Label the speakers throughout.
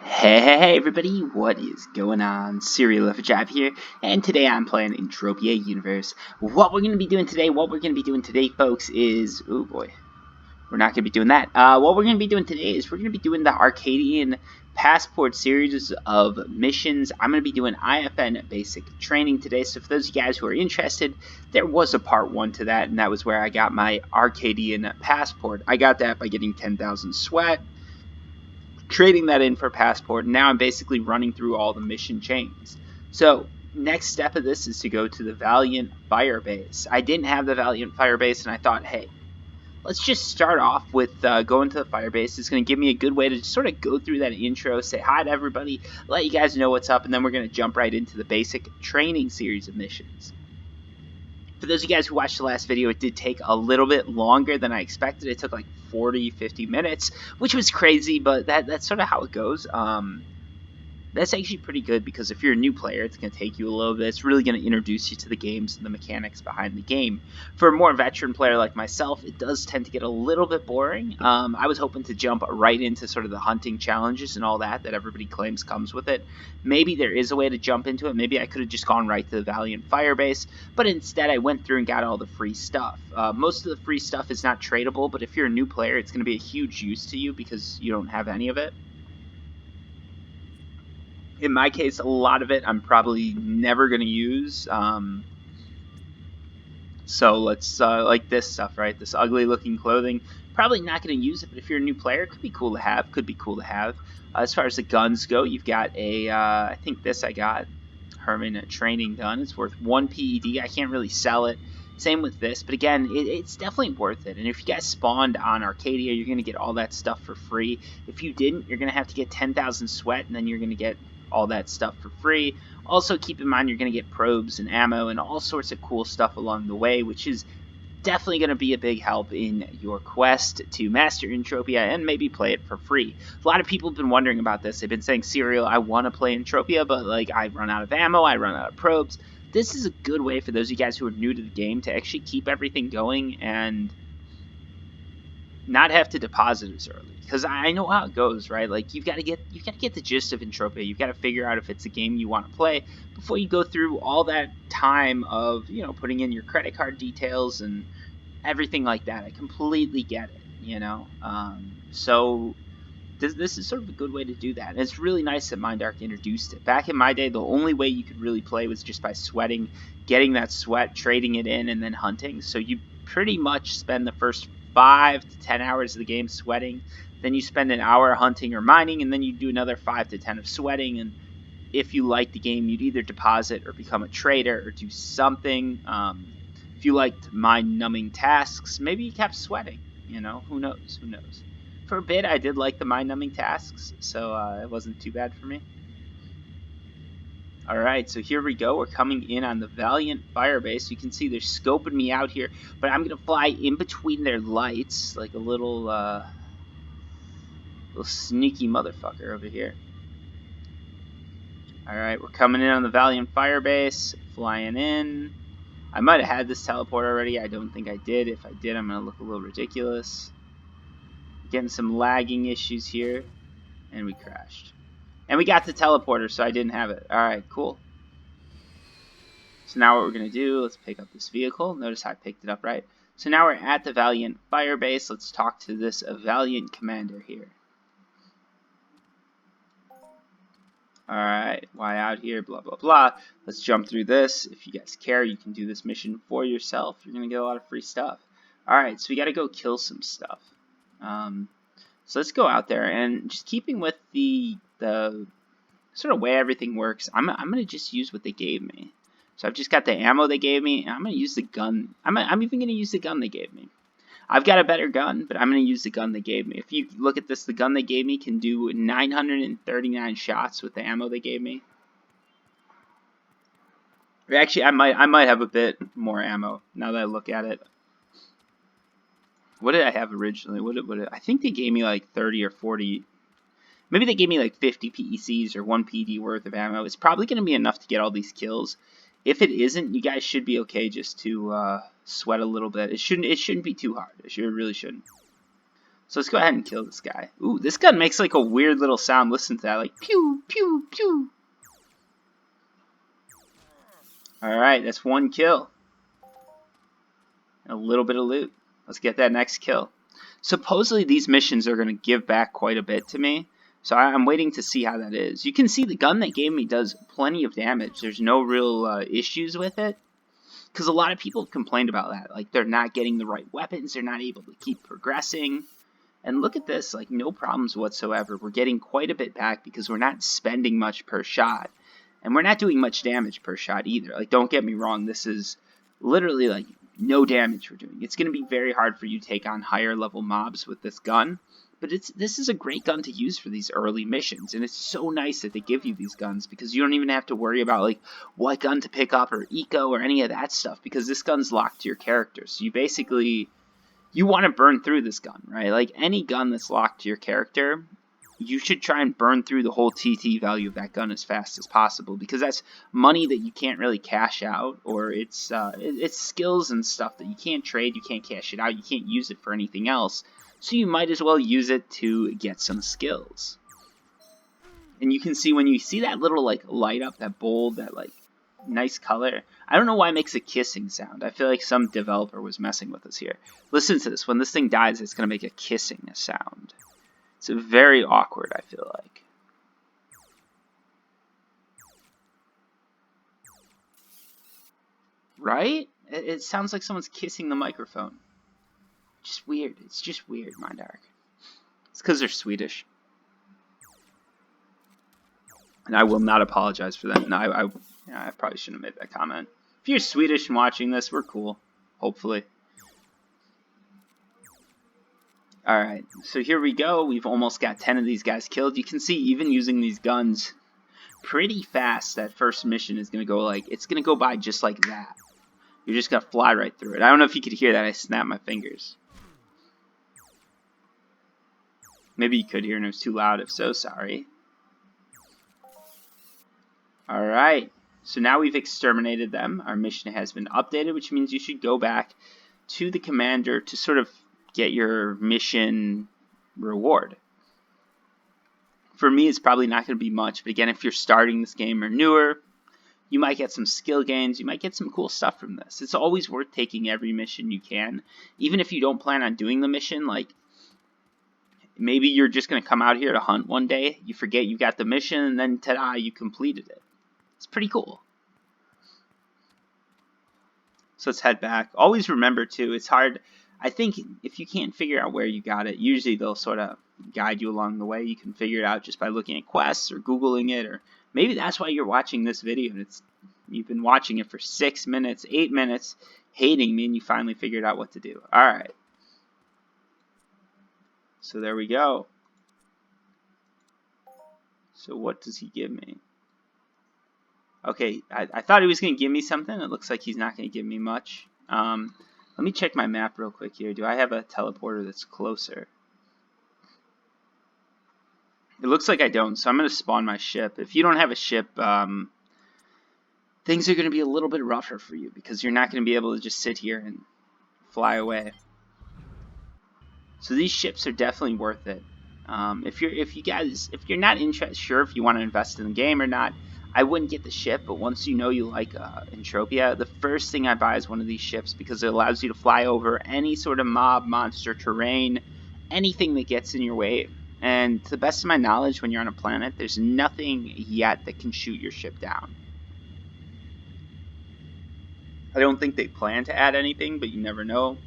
Speaker 1: Hey everybody, what is going on? Serial Jab here, and today I'm playing Entropia Universe. What we're going to be doing today, folks, is... oh boy, we're not going to be doing that. What we're going to be doing today is we're going to be doing the Arkadian Passport series of missions. I'm going to be doing IFN Basic Training today, so for those of you guys who are interested, there was a part 1 to that, and that was where I got my Arkadian Passport. I got that by getting 10,000 sweat, trading that in for passport, and now I'm basically running through all the mission chains. So next step of this is to go to the Valiant Firebase. I didn't have the Valiant Firebase, and I thought, hey, let's just start off with going to the Firebase. It's going to give me a good way to sort of go through that intro, say hi to everybody, let you guys know what's up, and then we're going to jump right into the basic training series of missions. For those of you guys who watched the last video, it did take a little bit longer than I expected. It took like 40-50 minutes, which was crazy, but that's sort of how it goes. That's actually pretty good because if you're a new player, it's going to take you a little bit. It's really going to introduce you to the games and the mechanics behind the game. For a more veteran player like myself, it does tend to get a little bit boring. I was hoping to jump right into sort of the hunting challenges and all that everybody claims comes with it. Maybe there is a way to jump into it. Maybe I could have just gone right to the Valiant Firebase, but instead I went through and got all the free stuff. Most of the free stuff is not tradable, but if you're a new player, it's going to be a huge use to you because you don't have any of it. In my case, a lot of it I'm probably never going to use. So let's, like this stuff, right? This ugly looking clothing, probably not going to use it, but if you're a new player, it could be cool to have, as far as the guns go, you've got a, I think this I got, Herman training gun. It's worth 1 PED. I can't really sell it. Same with this, but again, it's definitely worth it. And if you guys spawned on Arkadia, you're going to get all that stuff for free. If you didn't, you're going to have to get 10,000 sweat, and then you're going to get all that stuff for free. Also, keep in mind you're going to get probes and ammo and all sorts of cool stuff along the way, which is definitely going to be a big help in your quest to master Entropia and maybe play it for free. A lot of people have been wondering about this. They've been saying, Serial, I want to play Entropia, but like I run out of ammo, I run out of probes. This is a good way for those of you guys who are new to the game to actually keep everything going and not have to deposit as early, because I know how it goes, right? Like you've got to get the gist of Entropia. You've got to figure out if it's a game you want to play before you go through all that time of putting in your credit card details and everything like that. I completely get it, so this is sort of a good way to do that. And it's really nice that Mindark introduced it. Back in my day, the only way you could really play was just by sweating, getting that sweat, trading it in, and then hunting. So you pretty much spend the first 5 to 10 hours of the game sweating, then you spend an hour hunting or mining, and then you do another 5 to 10 of sweating. And if you like the game, you'd either deposit or become a trader or do something. If you liked mind-numbing tasks, maybe you kept sweating. Who knows? For a bit, I did like the mind-numbing tasks, so it wasn't too bad for me. Alright, so here we go. We're coming in on the Valiant Firebase. You can see they're scoping me out here, but I'm going to fly in between their lights like a little sneaky motherfucker over here. Alright, we're coming in on the Valiant Firebase, flying in. I might have had this teleport already. I don't think I did. If I did, I'm going to look a little ridiculous. Getting some lagging issues here, and we crashed. And we got the teleporter, so I didn't have it. Alright, cool. So now what we're going to do, let's pick up this vehicle. Notice how I picked it up right. So now we're at the Valiant Firebase. Let's talk to this Valiant commander here. Alright, why out here, blah, blah, blah. Let's jump through this. If you guys care, you can do this mission for yourself. You're going to get a lot of free stuff. Alright, so we got to go kill some stuff. So let's go out there, and just keeping with the sort of way everything works, I'm going to just use what they gave me. So I've just got the ammo they gave me, and I'm going to use the gun. I'm even going to use the gun they gave me. I've got a better gun, but I'm going to use the gun they gave me. If you look at this, the gun they gave me can do 939 shots with the ammo they gave me. Or actually, I might have a bit more ammo now that I look at it. What did I have originally? I think they gave me like 30 or 40. Maybe they gave me like 50 PECs or 1 PD worth of ammo. It's probably going to be enough to get all these kills. If it isn't, you guys should be okay just to sweat a little bit. It shouldn't be too hard. It really shouldn't. So let's go ahead and kill this guy. Ooh, this gun makes like a weird little sound. Listen to that, like pew, pew, pew. Alright, that's 1 kill. And a little bit of loot. Let's get that next kill. Supposedly these missions are going to give back quite a bit to me. So I'm waiting to see how that is. You can see the gun they gave me does plenty of damage. There's no real issues with it. Because a lot of people have complained about that. Like, they're not getting the right weapons. They're not able to keep progressing. And look at this. Like, no problems whatsoever. We're getting quite a bit back because we're not spending much per shot. And we're not doing much damage per shot either. Like, don't get me wrong. This is literally, like, no damage we're doing. It's going to be very hard for you to take on higher level mobs with this gun. But this is a great gun to use for these early missions, and it's so nice that they give you these guns because you don't even have to worry about like what gun to pick up or eco or any of that stuff because this gun's locked to your character. So you want to burn through this gun, right? Like any gun that's locked to your character, you should try and burn through the whole TT value of that gun as fast as possible because that's money that you can't really cash out, or it's skills and stuff that you can't trade, you can't cash it out, you can't use it for anything else. So you might as well use it to get some skills. And you can see when you see that little like light up, that bold, that like nice color. I don't know why it makes a kissing sound. I feel like some developer was messing with us here. Listen to this. When this thing dies, it's going to make a kissing sound. It's very awkward, I feel like. Right? It sounds like someone's kissing the microphone. Just weird. It's just weird, Mind Arc. It's because they're Swedish. And I will not apologize for that. No, I probably shouldn't have made that comment. If you're Swedish and watching this, we're cool. Hopefully. Alright, so here we go. We've almost got 10 of these guys killed. You can see even using these guns pretty fast, that first mission is going to go like, it's going to go by just like that. You're just going to fly right through it. I don't know if you could hear that. I snapped my fingers. Maybe you could hear and it was too loud. If so, sorry. Alright, so now we've exterminated them. Our mission has been updated, which means you should go back to the commander to sort of get your mission reward. For me, it's probably not going to be much, but again, if you're starting this game or newer, you might get some skill gains, you might get some cool stuff from this. It's always worth taking every mission you can, even if you don't plan on doing the mission. Like, maybe you're just going to come out here to hunt one day, you forget you got the mission, and then ta-da, you completed it. It's pretty cool. So let's head back. Always remember, too, it's hard. I think if you can't figure out where you got it, usually they'll sort of guide you along the way. You can figure it out just by looking at quests or Googling it, or maybe that's why you're watching this video and you've been watching it for 6 minutes, 8 minutes, hating me, and you finally figured out what to do. Alright. So there we go. So what does he give me? Okay, I thought he was going to give me something. It looks like he's not going to give me much. Let me check my map real quick here. Do I have a teleporter that's closer? It looks like I don't, so I'm going to spawn my ship. If you don't have a ship, things are going to be a little bit rougher for you because you're not going to be able to just sit here and fly away. So these ships are definitely worth it. If you're not sure if you want to invest in the game or not, I wouldn't get the ship, but once you know you like Entropia, the first thing I buy is one of these ships because it allows you to fly over any sort of mob, monster, terrain, anything that gets in your way. And to the best of my knowledge, when you're on a planet, there's nothing yet that can shoot your ship down. I don't think they plan to add anything, but you never know.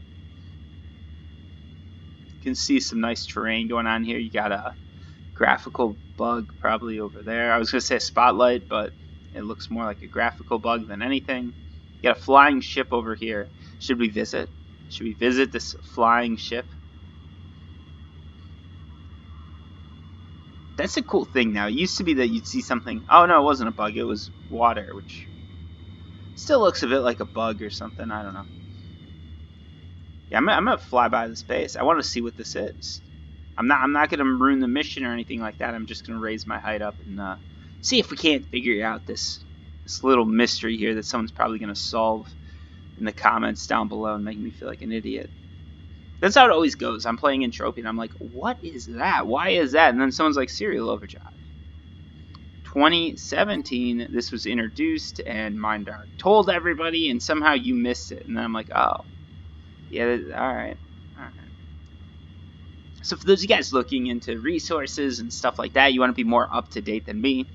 Speaker 1: You can see some nice terrain going on here. You got a graphical bug probably over there. I was going to say a spotlight, but it looks more like a graphical bug than anything. You got a flying ship over here. Should we visit? Should we visit this flying ship? That's a cool thing now. It used to be that you'd see something. Oh no, it wasn't a bug. It was water, which still looks a bit like a bug or something. I don't know. Yeah, I'm gonna fly by this base. I want to see what this is. I'm not gonna ruin the mission or anything like that. I'm just gonna raise my height up and see if we can't figure out this little mystery here that someone's probably gonna solve in the comments down below and make me feel like an idiot. That's how it always goes. I'm playing Entropia, and I'm like, what is that? Why is that? And then someone's like, Serial Overdrive. 2017, this was introduced, and Mindark told everybody, and somehow you missed it. And then I'm like, oh, yeah, all right. So for those of you guys looking into resources and stuff like that, you want to be more up to date than me,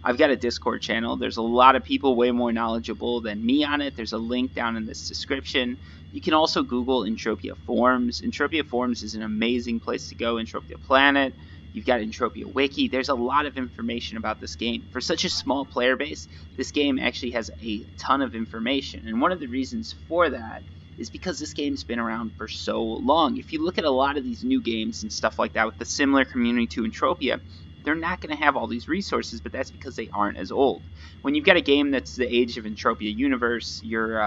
Speaker 1: I've got a Discord channel. There's a lot of people way more knowledgeable than me on it. There's a link down in this description. You can also Google Entropia Forums. Entropia Forums is an amazing place to go. Entropia Planet. You've got Entropia Wiki. There's a lot of information about this game. For such a small player base, this game actually has a ton of information. And one of the reasons for that is because this game's been around for so long. If you look at a lot of these new games and stuff like that with the similar community to Entropia, they're not going to have all these resources, but that's because they aren't as old. When you've got a game that's the age of Entropia Universe, you're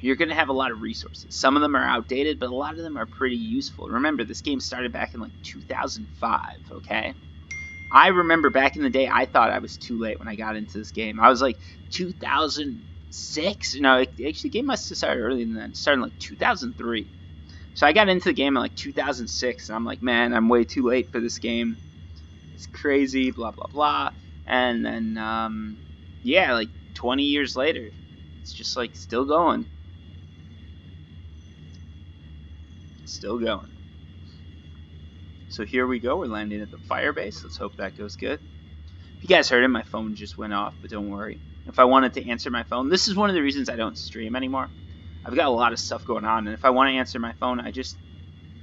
Speaker 1: going to have a lot of resources. Some of them are outdated, but a lot of them are pretty useful. Remember, this game started back in like 2005, okay? I remember back in the day, I thought I was too late when I got into this game. I was like, 2006? No, actually, the game must have started earlier than that. It started in like 2003. So I got into the game in like 2006, and I'm like, man, I'm way too late for this game. It's crazy, blah, blah, blah. And then, yeah, like 20 years later, it's just like still going. Still going. So here we go. We're landing at the fire base. Let's hope that goes good. If you guys heard it, my phone just went off, but don't worry. If I wanted to answer my phone, this is one of the reasons I don't stream anymore. I've got a lot of stuff going on, and if I want to answer my phone, I just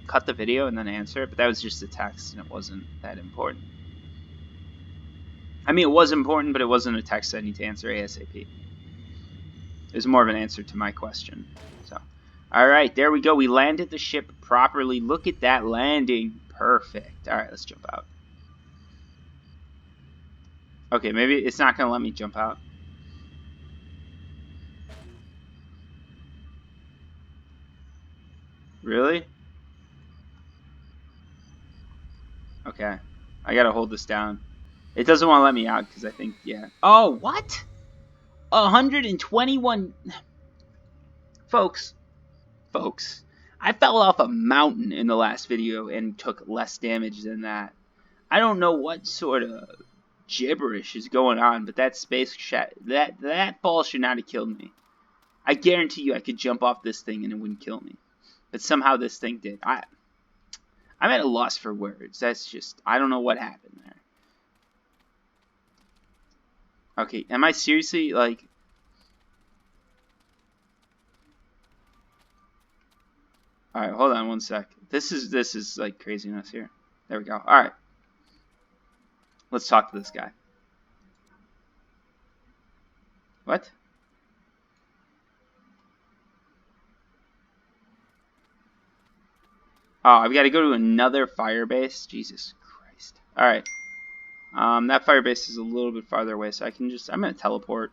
Speaker 1: cut the video and then answer it, but that was just a text, and it wasn't that important. I mean, it was important, but it wasn't a text I need to answer ASAP. It was more of an answer to my question. So, all right, there we go. We landed the ship properly. Look at that landing. Perfect. All right, let's jump out. Okay, maybe it's not going to let me jump out. Really? Okay. I got to hold this down. It doesn't want to let me out because I think, yeah. Oh, what? 121... Folks. I fell off a mountain in the last video and took less damage than that. I don't know what sort of gibberish is going on, but that space that fall should not have killed me. I guarantee you I could jump off this thing and it wouldn't kill me. But somehow this thing did. I'm at a loss for words. That's just, I don't know what happened there. Okay, am I seriously, like... Alright, hold on one sec. This is like craziness here. There we go. Alright. Let's talk to this guy. What? Oh, I've got to go to another fire base? Jesus Christ. Alright. That fire base is a little bit farther away, so I'm going to teleport.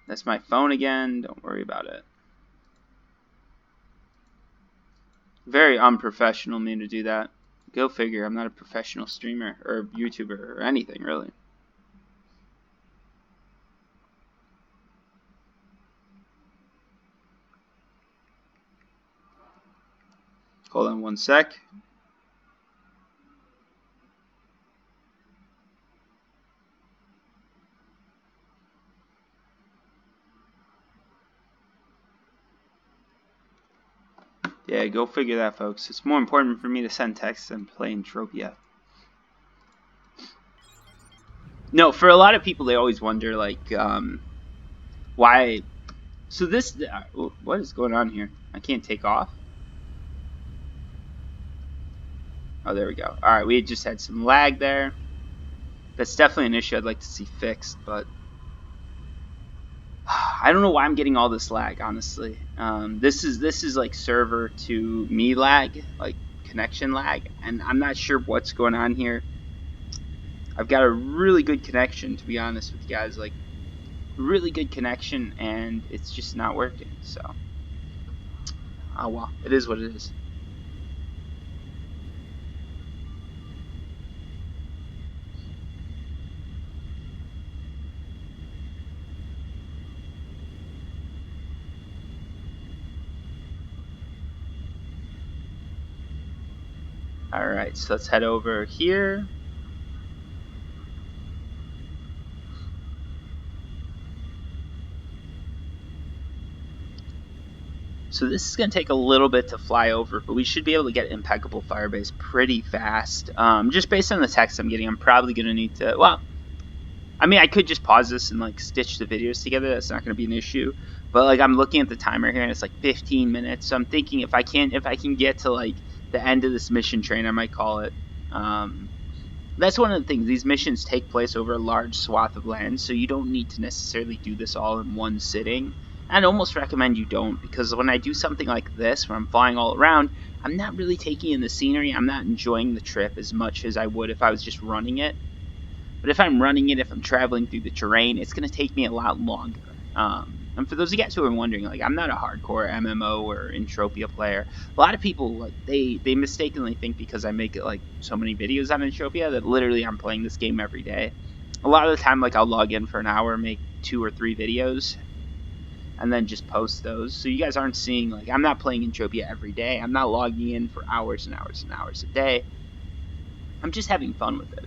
Speaker 1: That's my phone again. Don't worry about it. Very unprofessional of me to do that. Go figure. I'm not a professional streamer or YouTuber or anything, really. Hold on one sec. Yeah, go figure that, folks. It's more important for me to send texts than play Entropia. No, for a lot of people, they always wonder, like, why... So this... what is going on here? I can't take off? Oh, there we go. Alright, we just had some lag there. That's definitely an issue I'd like to see fixed, but... I don't know why I'm getting all this lag, honestly. This is like server to me lag, like connection lag, and I'm not sure what's going on here. I've got a really good connection, to be honest with you guys, like really good connection, and it's just not working. So, oh well, it is what it is. Alright, so let's head over here. So this is going to take a little bit to fly over, but we should be able to get impeccable firebase pretty fast. Just based on the text I'm getting, I'm probably going to need to, well, I mean, I could just pause this and like stitch the videos together. That's not going to be an issue. But like I'm looking at the timer here and it's like 15 minutes. So I'm thinking if I can get to like the end of this mission train, I might call it. That's one of the things. These missions take place over a large swath of land, so you don't need to necessarily do this all in one sitting. I'd almost recommend you don't, because when I do something like this, where I'm flying all around, I'm not really taking in the scenery. I'm not enjoying the trip as much as I would if I was just running it. But if I'm running it, if I'm traveling through the terrain, it's going to take me a lot longer. And for those of you guys who are wondering, like, I'm not a hardcore MMO or Entropia player. A lot of people, like, they mistakenly think because I make like so many videos on Entropia that literally I'm playing this game every day. A lot of the time, like, I'll log in for an hour, make 2 or 3 videos, and then just post those. So you guys aren't seeing, like, I'm not playing Entropia every day. I'm not logging in for hours and hours and hours a day. I'm just having fun with it.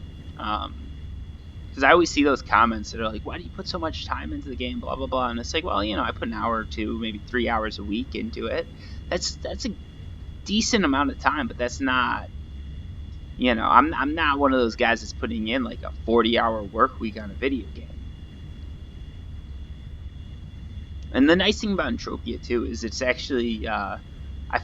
Speaker 1: Because I always see those comments that are like, why do you put so much time into the game, blah, blah, blah. And it's like, well, you know, I put an hour or 2, maybe 3 hours a week into it. That's a decent amount of time, but that's not, you know, I'm not one of those guys that's putting in like a 40-hour work week on a video game. And the nice thing about Entropia, too, is it's actually, I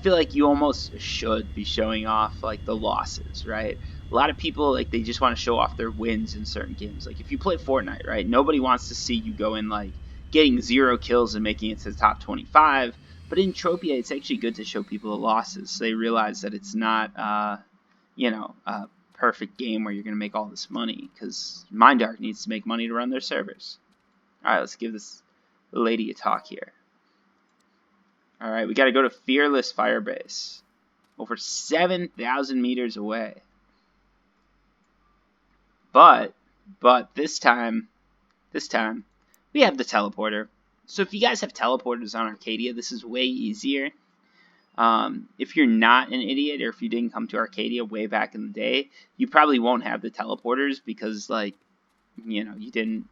Speaker 1: feel like you almost should be showing off, like, the losses, right? A lot of people, like, they just want to show off their wins in certain games. Like, if you play Fortnite, right, nobody wants to see you go in, like, getting 0 kills and making it to the top 25. But in Entropia, it's actually good to show people the losses so they realize that it's not, you know, a perfect game where you're going to make all this money, because Mindark needs to make money to run their servers. All right, let's give this lady a talk here. All right, we got to go to Fearless Firebase, over 7,000 meters away. But this time, we have the teleporter. So if you guys have teleporters on Arkadia, this is way easier. If you're not an idiot, or if you didn't come to Arkadia way back in the day, you probably won't have the teleporters because, like, you know, you didn't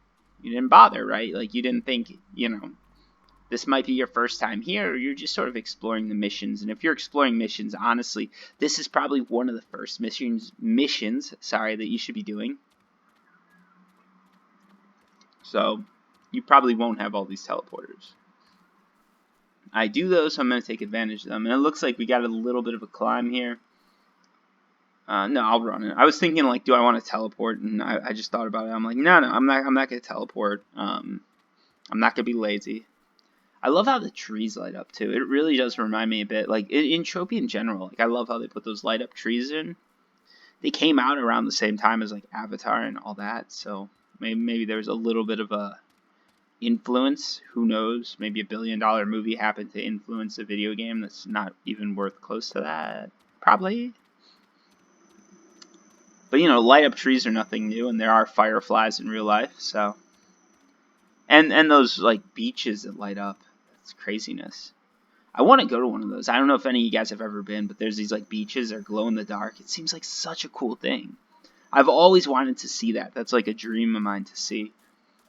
Speaker 1: bother, right? Like, you didn't think, you know, this might be your first time here, or you're just sort of exploring the missions. And if you're exploring missions, honestly, this is probably one of the first missions, that you should be doing. So you probably won't have all these teleporters. I do though, so I'm going to take advantage of them. And it looks like we got a little bit of a climb here. No, I'll run it. I was thinking, like, do I want to teleport? And I just thought about it. I'm like, no, I'm not going to teleport. I'm not going to be lazy. I love how the trees light up, too. It really does remind me a bit, like, in Entropia in general. Like, I love how they put those light up trees in. They came out around the same time as, like, Avatar and all that, so maybe there's a little bit of a influence. Who knows? Maybe $1 billion movie happened to influence a video game that's not even worth close to that. Probably. But, you know, light up trees are nothing new, and there are fireflies in real life, so. And those, like, beaches that light up. It's craziness. I want to go to one of those. I don't know if any of you guys have ever been, but there's these, like, beaches that are glow in the dark. It seems like such a cool thing. I've always wanted to see that. That's like a dream of mine to see.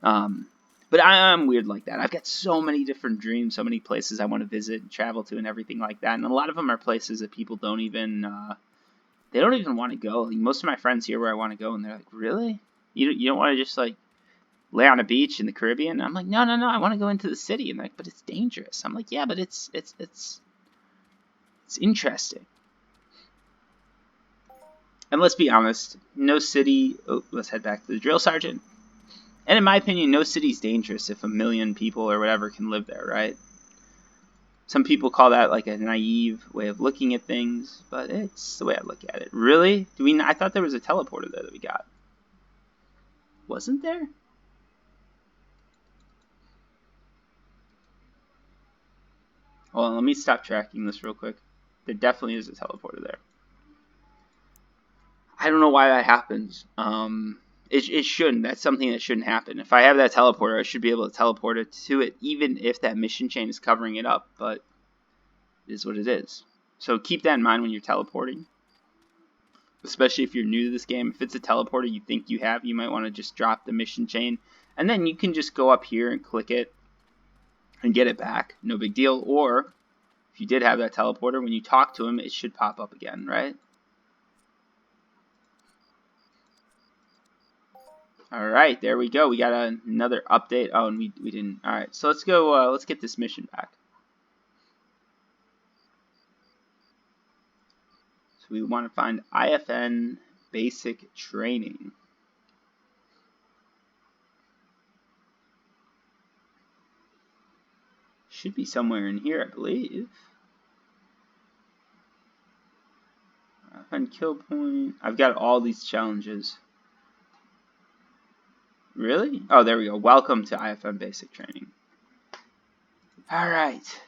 Speaker 1: But I'm weird like that. I've got so many different dreams, so many places I want to visit and travel to and everything like that. And a lot of them are places that people don't even, they don't even want to go. Like, most of my friends hear where I want to go, and they're like, really? You don't want to just, like, lay on a beach in the Caribbean? I'm like, no, I want to go into the city. And they're like, but it's dangerous. I'm like, yeah, but it's interesting. And let's be honest, no city. Oh, let's head back to the drill sergeant. And in my opinion, no city's dangerous if 1 million people or whatever can live there, right? Some people call that like a naive way of looking at things, but it's the way I look at it. Really? I thought there was a teleporter there that we got. Wasn't there? Hold on, let me stop tracking this real quick. There definitely is a teleporter there. I don't know why that happens. It shouldn't. That's something that shouldn't happen. If I have that teleporter, I should be able to teleport it to it, even if that mission chain is covering it up. But it is what it is. So keep that in mind when you're teleporting. especially if you're new to this game. If it's a teleporter you think you have, you might want to just drop the mission chain, and then you can just go up here and click it and get it back. No big deal. Or if you did have that teleporter, when you talk to him, it should pop up again, right? Alright, there we go. We got another update. Oh, and we didn't. Alright, so let's go, let's get this mission back. So we want to find IFN Basic Training. Should be somewhere in here, I believe. IFN Kill Point. I've got all these challenges. Really? Oh, there we go. Welcome to IFN Basic Training. Alright.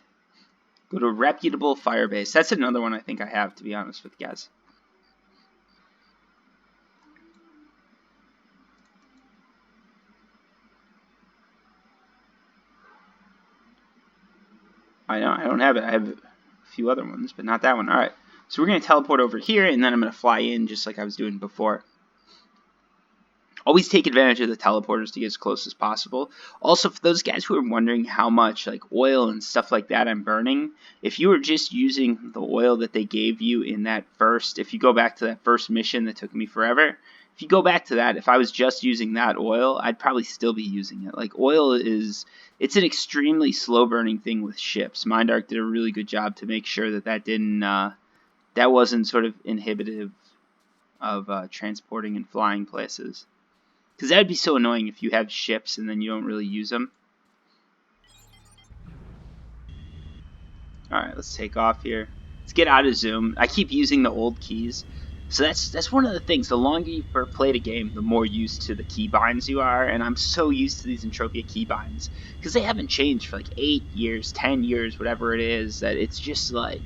Speaker 1: Go to Reputable Firebase. That's another one I think I have, to be honest with you guys. I know, I don't have it. I have a few other ones, but not that one. Alright. So we're going to teleport over here, and then I'm going to fly in just like I was doing before. Always take advantage of the teleporters to get as close as possible. Also, for those guys who are wondering how much like oil and stuff like that I'm burning, if you were just using the oil that they gave you in that first, if you go back to that first mission that took me forever, if you go back to that, if I was just using that oil, I'd probably still be using it. Like, oil it's an extremely slow burning thing with ships. MindArk did a really good job to make sure that that didn't, that wasn't sort of inhibitive of transporting and flying places. Because that would be so annoying if you have ships and then you don't really use them. Alright, let's take off here. Let's get out of zoom. I keep using the old keys. So that's one of the things. The longer you play the game, the more used to the keybinds you are. And I'm so used to these Entropia keybinds. Because they haven't changed for like 8 years, 10 years, whatever it is. That it's just like...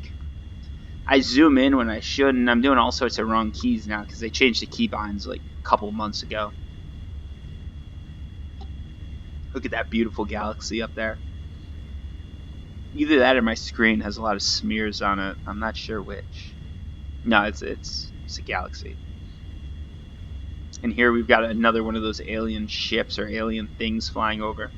Speaker 1: I zoom in when I should, and I'm doing all sorts of wrong keys now. Because they changed the keybinds like a couple months ago. Look at that beautiful galaxy up there. Either that or my screen has a lot of smears on it. I'm not sure which. No, it's a galaxy. And here we've got another one of those alien ships or alien things flying over.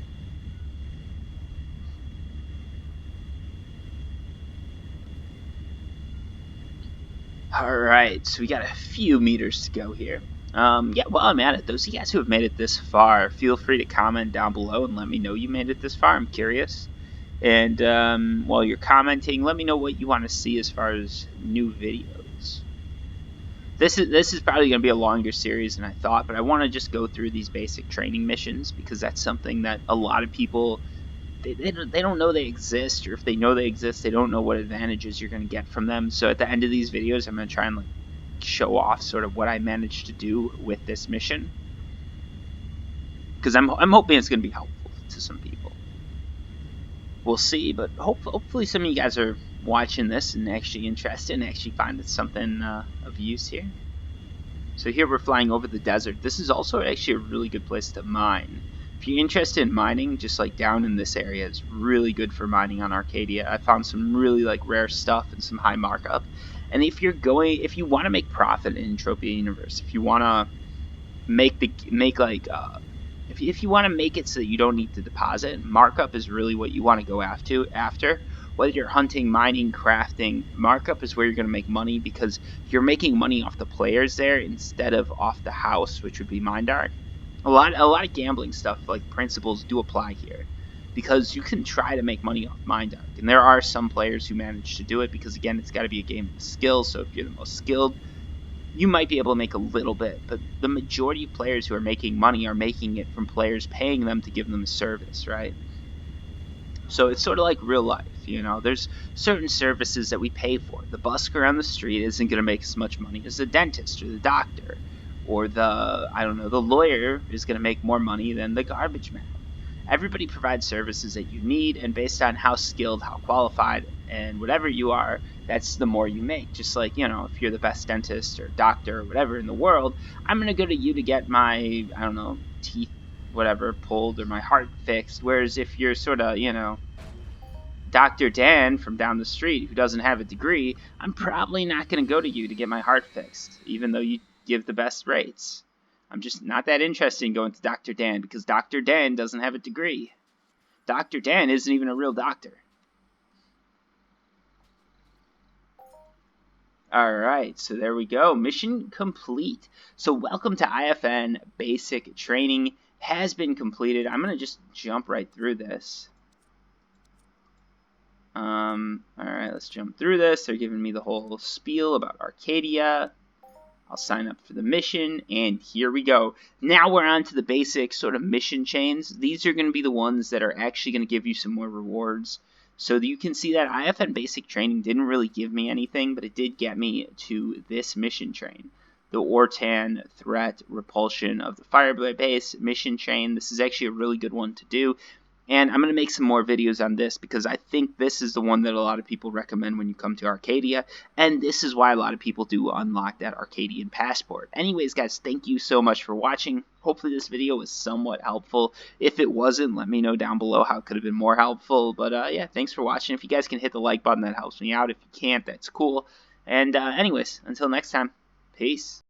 Speaker 1: Alright, so we got a few meters to go here. Yeah, while I'm at it, those of you guys who have made it this far, feel free to comment down below and let me know you made it this far. I'm curious. And while you're commenting, let me know what you want to see as far as new videos. This is probably going to be a longer series than I thought, but I want to just go through these basic training missions because that's something that a lot of people, they don't know they exist, or if they know they exist, they don't know what advantages you're going to get from them. So at the end of these videos, I'm going to try and like show off sort of what I managed to do with this mission, because I'm hoping it's going to be helpful to some people. We'll see, but hopefully some of you guys are watching this and actually interested and actually find it something of use here. So here we're flying over the desert. This is also actually a really good place to mine. If you're interested in mining, just like down in this area, it's really good for mining on Arkadia. I found some really like rare stuff and some high markup. And if you want to make profit in Entropia Universe, if you want to if you want to make it so that you don't need to deposit, markup is really what you want to go after. Whether you're hunting, mining, crafting, markup is where you're going to make money, because you're making money off the players there instead of off the house, which would be MindArk. A lot of gambling stuff like principles do apply here, because you can try to make money off MindArk, and there are some players who manage to do it, because again, it's got to be a game of skill. So if you're the most skilled, you might be able to make a little bit, but the majority of players who are making money are making it from players paying them to give them a service, right? So it's sort of like real life, you know. There's certain services that we pay for. The busker on the street isn't going to make as much money as the dentist or the doctor, or the lawyer is going to make more money than the garbage man. Everybody provides services that you need, and based on how skilled, how qualified, and whatever you are, that's the more you make. Just like, you know, if you're the best dentist or doctor or whatever in the world, I'm going to go to you to get my, I don't know, teeth, whatever, pulled, or my heart fixed. Whereas if you're sort of, you know, Dr. Dan from down the street who doesn't have a degree, I'm probably not going to go to you to get my heart fixed, even though you give the best rates. I'm just not that interested in going to Dr. Dan because Dr. Dan doesn't have a degree. Dr. Dan isn't even a real doctor. Alright, so there we go. Mission complete. So welcome to IFN Basic Training has been completed. I'm going to just jump right through this. Alright, let's jump through this. They're giving me the whole spiel about Arkadia. I'll sign up for the mission, and here we go. Now we're on to the basic sort of mission chains. These are going to be the ones that are actually going to give you some more rewards. So you can see that IFN Basic Training didn't really give me anything, but it did get me to this mission chain. The Ortan Threat Repulsion of the Fireblade Base mission chain. This is actually a really good one to do. And I'm going to make some more videos on this because I think this is the one that a lot of people recommend when you come to Arkadia. And this is why a lot of people do unlock that Arkadian passport. Anyways, guys, thank you so much for watching. Hopefully this video was somewhat helpful. If it wasn't, let me know down below how it could have been more helpful. But yeah, thanks for watching. If you guys can hit the like button, that helps me out. If you can't, that's cool. And anyways, until next time, peace.